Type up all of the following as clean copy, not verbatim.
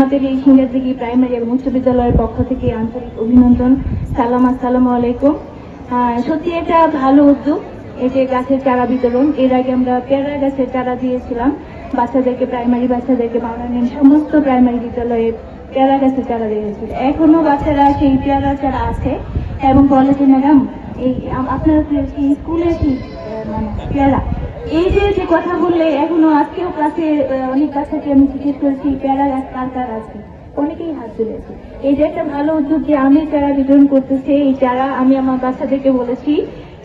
আমাদের এই সিঙ্গারদিঘি প্রাইমারি এবং উচ্চ বিদ্যালয়ের পক্ষ থেকে আন্তরিক অভিনন্দন। আসসালামু আলাইকুম। সত্যি এটা ভালো উদ্যোগ, এই যে গাছের চারা বিতরণ। এর আগে আমরা পেয়ারা গাছের চারা দিয়েছিলাম বাচ্চাদেরকে, প্রাইমারি বাচ্চাদেরকে, মাওলানা সমস্ত প্রাইমারি বিদ্যালয়ে পেয়ারা গাছের চারা দিয়েছিল। এখনো বাচ্চারা সেই পেয়ারা চারা আছে এবং বলেছে ম্যাডাম এই আপনারা সেই স্কুলে কি মানে পেয়ারা, এই যে কথা বললে এখনো আজকেও ক্লাসে অনেক বাচ্চাকে আমি জিজ্ঞেস করেছি পেয়ারা গাছ কার কার আছে, অনেকেই হাত তুলেছে। এই যে একটা ভালো উদ্যোগ যে আমি চারা বিতরণ করতেছে, এই চারা আমি আমার বাচ্চাদেরকে বলেছি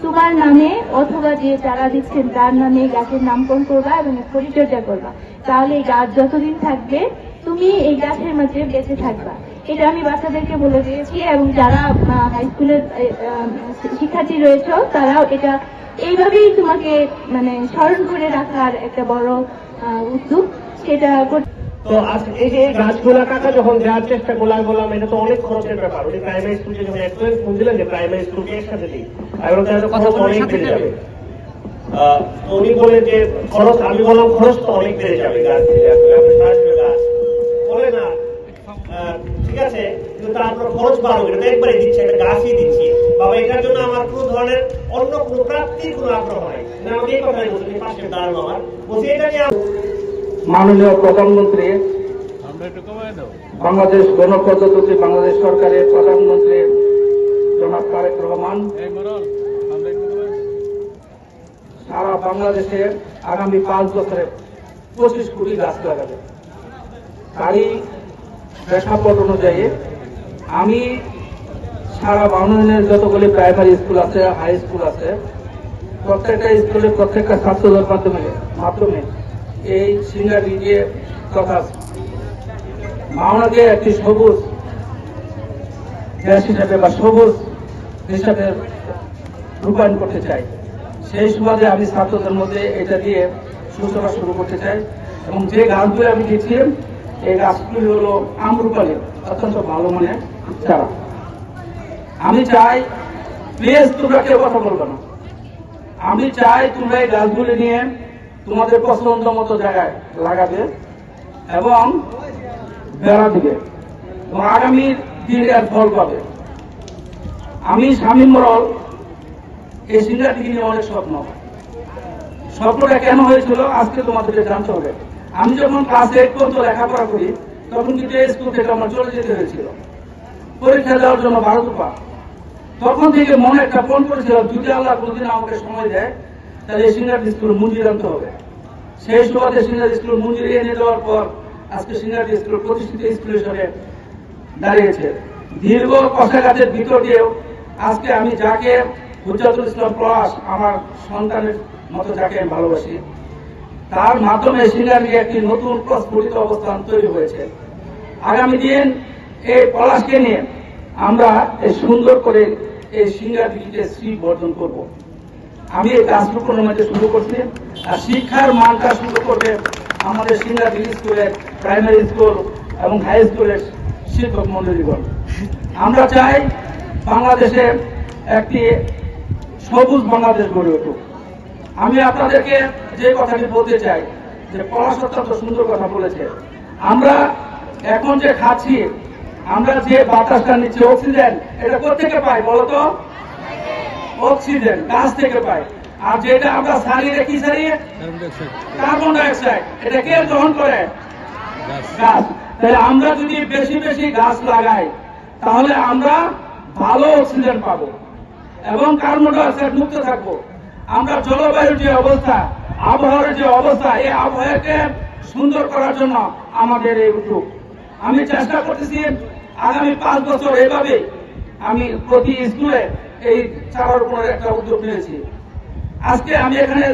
তোমার নামে অথবা যে চারা দিচ্ছেন তার নামে গাছের নামকরণ করবা এবং পরিচর্যা করবা, তাহলে এই গাছ যতদিন থাকবে তুমি এই গাছের মাঝে বেঁচে থাকবা। এটা আমি বাচ্চাদেরকে বলে দিয়েছি এবং যারা হাই স্কুলের শিক্ষার্থী রয়েছে তারাও এটা এইভাবেই তোমাকে মানে স্মরণ করে রাখার একটা বড় উদ্যোগ সেটা। তো আজকে এই যে গাছগুলা কাকা যখন দেওয়ার চেষ্টা করলাম এটা তো অনেক খরচের ব্যাপার। উনি প্রাইমারি স্কুলে যখন একটু ফোন দিলেন যে প্রাইমারি স্কুলকে একসাথে দিই, এবং খরচ অনেক বেড়ে যাবে। উনি বললেন যে খরচ, আমি বললাম খরচ তো অনেক বেড়ে যাবে গাছ দিলে, গাছ বলে না ঠিক আছে, কিন্তু তারপর খরচ বাড়বে, এটা একবারে দিচ্ছে, একটা গাছই দিচ্ছি বাবা, এটার জন্য আমার কোন ধরনের অন্য কোন প্রাপ্তির কোন আগ্রহ নাই। আমাকে এই কথাই বলছি, পাশে দাঁড়ানো আমার বলছি এটা নিয়ে। মাননীয় প্রধানমন্ত্রী, বাংলাদেশ গণপ্রজাতন্ত্রী বাংলাদেশ সরকারের প্রধানমন্ত্রী জনাব তারেক রহমান সারা বাংলাদেশে আগামী 5 বছরে 25 কোটি গাছ লাগাবে। তারই প্রেক্ষাপট অনুযায়ী আমি সারা বাংলাদেশের যতগুলি প্রাইমারি স্কুল আছে, হাই স্কুল আছে, প্রত্যেকটা স্কুলে প্রত্যেকটা ছাত্রদের মাধ্যমে এই সিঙ্গারদিঘি তথা মাওনাকে একটি সবুজ দেশ হিসাবে বা সবুজ হিসাবে রূপায়ণ করতে চাই। সেই সুবাদে আমি ছাত্রদের মধ্যে এটা দিয়ে সূচনা শুরু করতে চাই। এবং যে গাছগুলি আমি দিচ্ছি এই গাছগুলি হল আমরুপালি, অত্যন্ত ভালো মানের চারা। আমি চাই প্লিজ তোমরা কেউ কথা বলবে না, আমি চাই তোমরা এই গাছগুলি নিয়ে তোমাদের পছন্দ মতো জায়গায় লাগাবে এবং বেড়া দিবে এবং আগামী দিনে এর ফল পাবে। আমি শামীম মরল এই সিঙ্গারদিঘি নিয়ে অনেক স্বপ্নটা কেন হয়েছিল আজকে তোমাদেরকে জানতে হবে। আমি যখন ক্লাস 8 পর্যন্ত লেখাপড়া করি তখন কিন্তু এই স্কুল থেকে আমার চলে যেতে হয়েছিল পরীক্ষা দেওয়ার জন্য ভারতপা। তখন থেকে মনে একটা ফোন করেছিল যদি আল্লাহ কোনদিন আমাকে সময় দেয় তাহলে এই সিঙ্গারদিঘি স্কুল মঞ্জুর আনতে হবে। সেই সুবাদে সিঙ্গারদিঘি স্কুল মঞ্জুরি এনে দেওয়ার পর আজকে সিঙ্গারদিঘি স্কুল প্রতিষ্ঠিত স্কুল হিসেবে দাঁড়িয়েছে। দীর্ঘ কষাঘাতের ভিতর দিয়েও আজকে আমি যাকে হুজ্জাতুল ইসলাম পলাশ আমার সন্তানের মতো যাকে আমি ভালোবাসি, তার মাধ্যমে সিঙ্গারদিঘি একটি নতুন প্রস্ফুটিত অবস্থান তৈরি হয়েছে। আগামী দিন এই পলাশকে নিয়ে আমরা এই সুন্দর করে এই সিঙ্গারদিঘিতে শ্রী বর্জন করব। আমি এই গাছ রোপণের মধ্যে শুরু করছি, আর শিক্ষার মানটা শুরু করবে আমাদের সিঙ্গারদিঘি স্কুলের প্রাইমারি স্কুল এবং হাই স্কুলের শিক্ষক মন্ডলীগণ। আমরা চাই বাংলাদেশে একটি সবুজ বাংলাদেশ গড়ে উঠুক। আমি আপনাদেরকে যে কথাটি বলতে চাই যে পলাশ অত্যন্ত সুন্দর কথা বলেছে। আমরা এখন যে খাচ্ছি, আমরা যে বাতাসটা নিচ্ছি অক্সিজেন, এটা কোথেকে পাই বলতো? অক্সিজেন গাছ থেকে পাই। আর যেটা আমরা ছাড়িয়ে কি ছাড়িয়ে? Carbon dioxide. এটা কে গ্রহণ করে? গাছ। তাহলে আমরা যদি বেশি বেশি গাছ লাগাই তাহলে আমরা ভালো অক্সিজেন পাবো এবং কার্বন ডাইঅক্সাইড মুক্ত থাকবো। আমরা জলবায়ুর যে অবস্থা, আবহাওয়ার যে অবস্থা, এই আবহাওয়াকে সুন্দর করার জন্য আমাদের এই উদ্যোগ। আমি চেষ্টা করতেছি আগামী 5 বছর এভাবে আমি প্রতি স্কুলে এই চারা রোপণের একটা উদ্যোগ নিয়েছি। আজকে আমি এখানে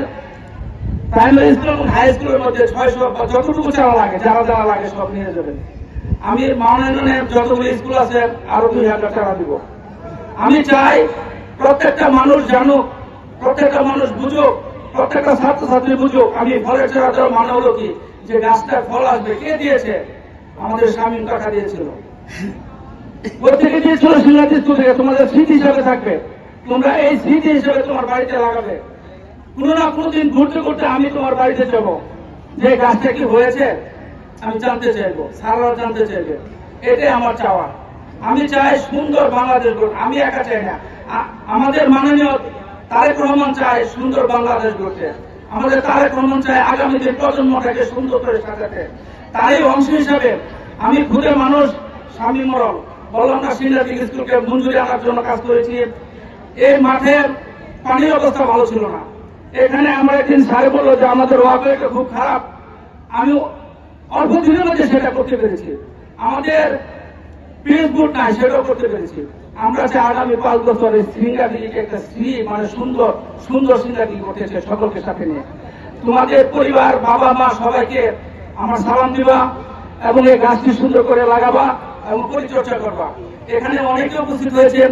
প্রাইমারি স্কুল এবং হাই স্কুলের মধ্যে 600 বা যতটুকু চারা লাগে, যারা লাগে সব নিয়ে যাবেন। আমি মাওনানে যতগুলো স্কুল আছে আরো 2000 চারা দিব। আমি চাই প্রত্যেকটা মানুষ জানুক, প্রত্যেকটা মানুষ বুঝুক, প্রত্যেকটা ছাত্রছাত্রী বুঝুক আমি ফলের চারা দেওয়ার মানে হলো কি, যে গাছটা ফল আসবে কে দিয়েছে? আমাদের শামীম কাকা দিয়েছিল। প্রত্যেকে দিয়েছিল সিঙ্গারদিঘি স্কুল থেকে। তোমাদের স্মৃতি হিসাবে থাকবে, তোমরা এই স্মৃতি হিসেবে তোমার বাড়িতে লাগাবে। কোনো না কোনোদিন ঘুরতে ঘুরতে আমি তোমার বাড়িতে যাব, যে গাছটা কি হয়েছে আমি জানতে চাইবো, স্যাররা জানতে চাইবে। এটাই আমার চাওয়া। আমি চাই সুন্দর বাংলাদেশ গড়তে। আমি একা চাই না, আমাদের মাননীয় তারেক রহমান চায় সুন্দর বাংলাদেশ গড়তে। আমাদের তারেক রহমান চায় আগামী দিন প্রজন্মটাকে সুন্দর করে সাজাতে। তারই অংশ হিসাবে আমি খুদে মানুষ স্বামী মরল বললাম না, সিনিয়র স্কুলকে মঞ্জুরি আনার জন্য কাজ করেছি। এই মাঠের পানির অবস্থা ভালো ছিল না। এখানে আমরা একদিন স্যার বললো যে আমাদের ওয়াটারটা খুব খারাপ। আমি অল্প দিনের মধ্যে সেটা করতে পেরেছি। আমাদের পিচ বুট নাই, সেটাও করতে পেরেছি। আমরা চাই আগামী 5 বছরে সিঙ্গাদিকে একটা মানে সুন্দর সুন্দর সিঙ্গাদি করতেছে সকলকে সাথে নিয়ে। তোমাদের পরিবার, বাবা মা সবাইকে আমার সালাম দিবা এবং এই গাছটি সুন্দর করে লাগাবা এবং পরিচর্যা করবা। এখানে অনেকে উপস্থিত হয়েছে।